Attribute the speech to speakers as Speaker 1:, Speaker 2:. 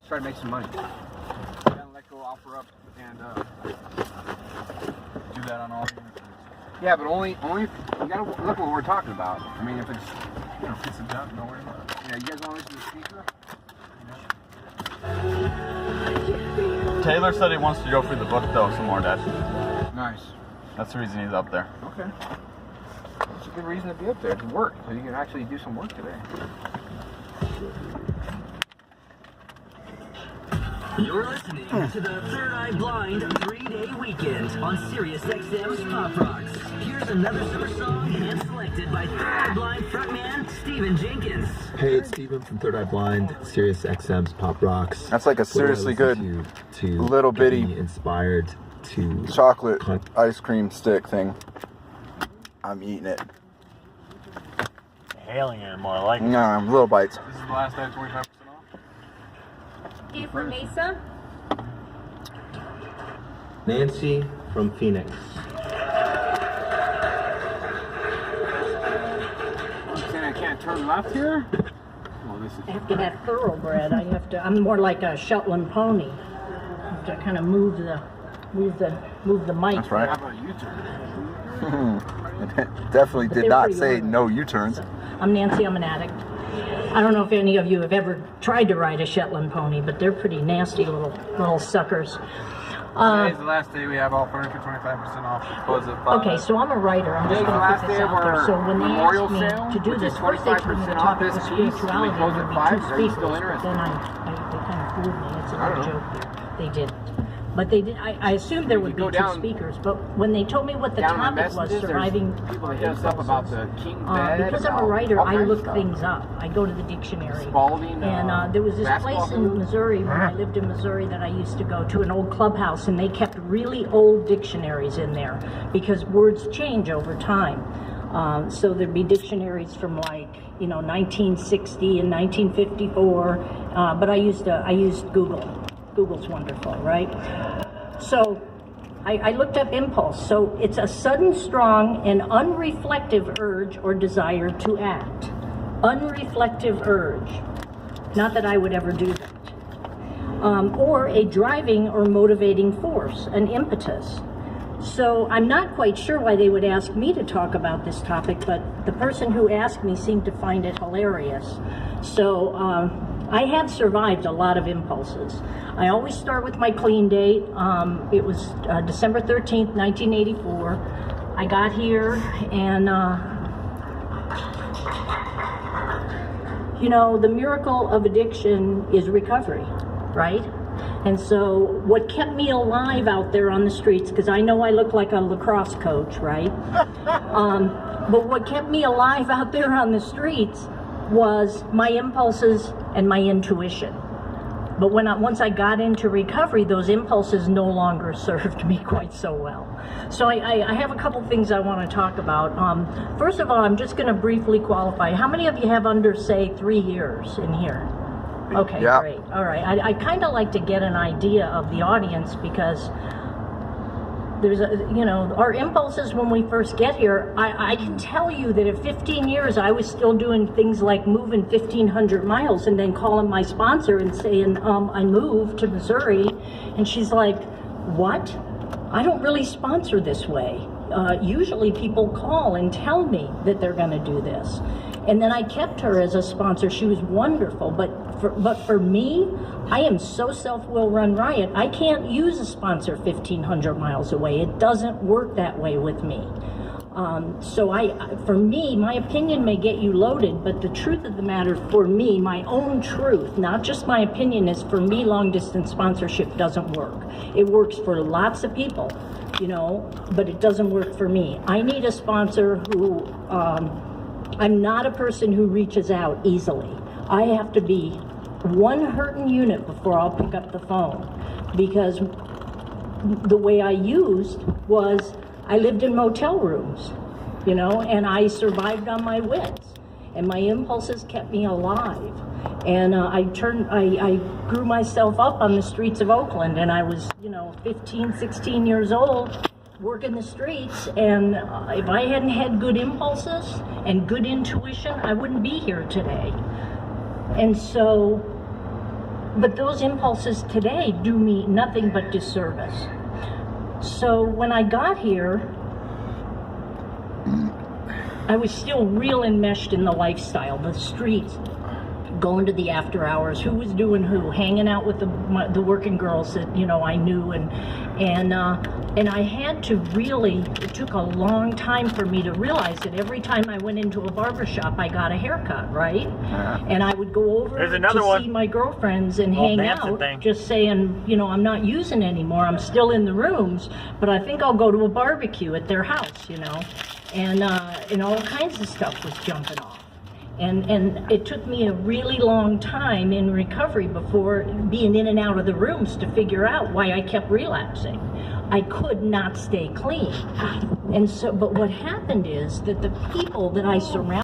Speaker 1: Try to make some money. Gotta let go, offer up, and
Speaker 2: do that on all the interviews.
Speaker 1: yeah, but only you gotta look what we're talking about. I mean, if it's
Speaker 2: It's a job, don't worry about it.
Speaker 1: yeah, you guys want to listen to the speaker?
Speaker 2: Taylor said he wants to go through the book though some more, Dad.
Speaker 1: Nice.
Speaker 2: That's the reason he's up there.
Speaker 1: Okay. That's a good reason to be up there, to work, so you can actually do some work today.
Speaker 3: You're listening to the Third Eye Blind 3-day weekend on Sirius XM's Pop Rocks. Here's another summer song hand selected by Third Eye Blind frontman Stephen Jenkins.
Speaker 4: Hey, it's Stephen from Third Eye Blind, Sirius XM's Pop Rocks.
Speaker 2: That's like a seriously good
Speaker 4: to
Speaker 2: little
Speaker 4: get
Speaker 2: bitty
Speaker 4: me inspired to
Speaker 2: chocolate ice cream stick thing. I'm eating it.
Speaker 5: Alien, more like it.
Speaker 2: Nah, little bites.
Speaker 1: This is the last day, 25% off.
Speaker 6: You from Mesa?
Speaker 4: Nancy from Phoenix.
Speaker 1: Saying I can't turn left here? Well, this is.
Speaker 7: I have to have thoroughbred. I'm more like a Shetland pony. I have to kind of move the mic.
Speaker 2: That's right.
Speaker 1: How about U-turn?
Speaker 2: Definitely
Speaker 7: But
Speaker 2: did
Speaker 7: they're
Speaker 2: not
Speaker 7: pretty
Speaker 2: say
Speaker 7: orderly.
Speaker 2: no U-turns.
Speaker 7: I'm Nancy, I'm an addict. I don't know if any of you have ever tried to ride a Shetland pony, but they're pretty nasty little suckers.
Speaker 1: Today's the last day we have all furniture 25% off. Close at 5.
Speaker 7: Okay, so I'm a writer. I'm just
Speaker 1: Today's the
Speaker 7: going to
Speaker 1: last
Speaker 7: put this
Speaker 1: day of
Speaker 7: out there.
Speaker 1: our
Speaker 7: So when they
Speaker 1: memorial
Speaker 7: asked me
Speaker 1: sale,
Speaker 7: to do
Speaker 1: which
Speaker 7: this,
Speaker 1: is
Speaker 7: first they told me the
Speaker 1: 25% off
Speaker 7: topic
Speaker 1: this
Speaker 7: was
Speaker 1: piece, and we
Speaker 7: spirituality.
Speaker 1: close
Speaker 7: There
Speaker 1: at
Speaker 7: would
Speaker 1: 5.
Speaker 7: be two
Speaker 1: Are you still
Speaker 7: speakers.
Speaker 1: interested?
Speaker 7: Then they kind of fooled me. It's a
Speaker 1: I
Speaker 7: little
Speaker 1: don't know.
Speaker 7: joke. They didn't. But they did. I assumed there would be
Speaker 1: go
Speaker 7: two
Speaker 1: down-
Speaker 7: speakers. But when they told me what the
Speaker 1: Down in the
Speaker 7: topic was,
Speaker 1: messages,
Speaker 7: surviving
Speaker 1: there's people that hit us up about the king bed.
Speaker 7: because I'm a
Speaker 1: about
Speaker 7: writer,
Speaker 1: all
Speaker 7: I
Speaker 1: kinds of
Speaker 7: look
Speaker 1: stuff.
Speaker 7: things up. I go to the dictionary.
Speaker 1: Spalding,
Speaker 7: And there was this
Speaker 1: basketball
Speaker 7: place in
Speaker 1: hoop.
Speaker 7: Missouri, when I lived in Missouri, that I used to go to, an old clubhouse, and they kept really old dictionaries in there because words change over time. So there'd be dictionaries from 1960 and 1954, but I used Google. Google's wonderful, right? So I looked up impulse. So it's a sudden, strong, and unreflective urge or desire to act. Unreflective urge. Not that I would ever do that. Or a driving or motivating force, an impetus. So I'm not quite sure why they would ask me to talk about this topic, but the person who asked me seemed to find it hilarious. So I have survived a lot of impulses. I always start with my clean date. It was December 13th, 1984. I got here and, the miracle of addiction is recovery, right? And so what kept me alive out there on the streets, because I know I look like a lacrosse coach, right? But what kept me alive out there on the streets was my impulses and my intuition. But once I got into recovery, those impulses no longer served me quite so well. So I have a couple things I want to talk about. First of all, I'm just going to briefly qualify. How many of you have under, say, 3 years in here? Okay,
Speaker 2: Yeah.
Speaker 7: Great. All right. I kind of like to get an idea of the audience because there's our impulses when we first get here. I can tell you that at 15 years, I was still doing things like moving 1,500 miles and then calling my sponsor and saying, I moved to Missouri. And she's like, what? I don't really sponsor this way. Usually people call and tell me that they're going to do this. And then I kept her as a sponsor. She was wonderful. But for me, I am so self-will run riot. I can't use a sponsor 1,500 miles away. It doesn't work that way with me. For me, my opinion may get you loaded, but the truth of the matter for me, my own truth, not just my opinion, is for me, long distance sponsorship doesn't work. It works for lots of people, but it doesn't work for me. I need a sponsor who, I'm not a person who reaches out easily. I have to be one hurting unit before I'll pick up the phone, because the way I used was I lived in motel rooms, and I survived on my wits, and my impulses kept me alive. And I grew myself up on the streets of Oakland, and I was, 15, 16 years old, working the streets, and if I hadn't had good impulses and good intuition, I wouldn't be here today. And so but those impulses today do me nothing but disservice. So when I got here, I was still real enmeshed in the lifestyle, the streets, going to the after hours, who was doing who, hanging out with the working girls that I knew, and I had to really. It took a long time for me to realize that every time I went into a barber shop, I got a haircut, right? And I would go over to see my girlfriends and hang out, just saying, I'm not using anymore. I'm still in the rooms, but I think I'll go to a barbecue at their house, and all kinds of stuff was jumping off. And it took me a really long time in recovery before being in and out of the rooms to figure out why I kept relapsing. I could not stay clean. And so, but what happened is that the people that I surrounded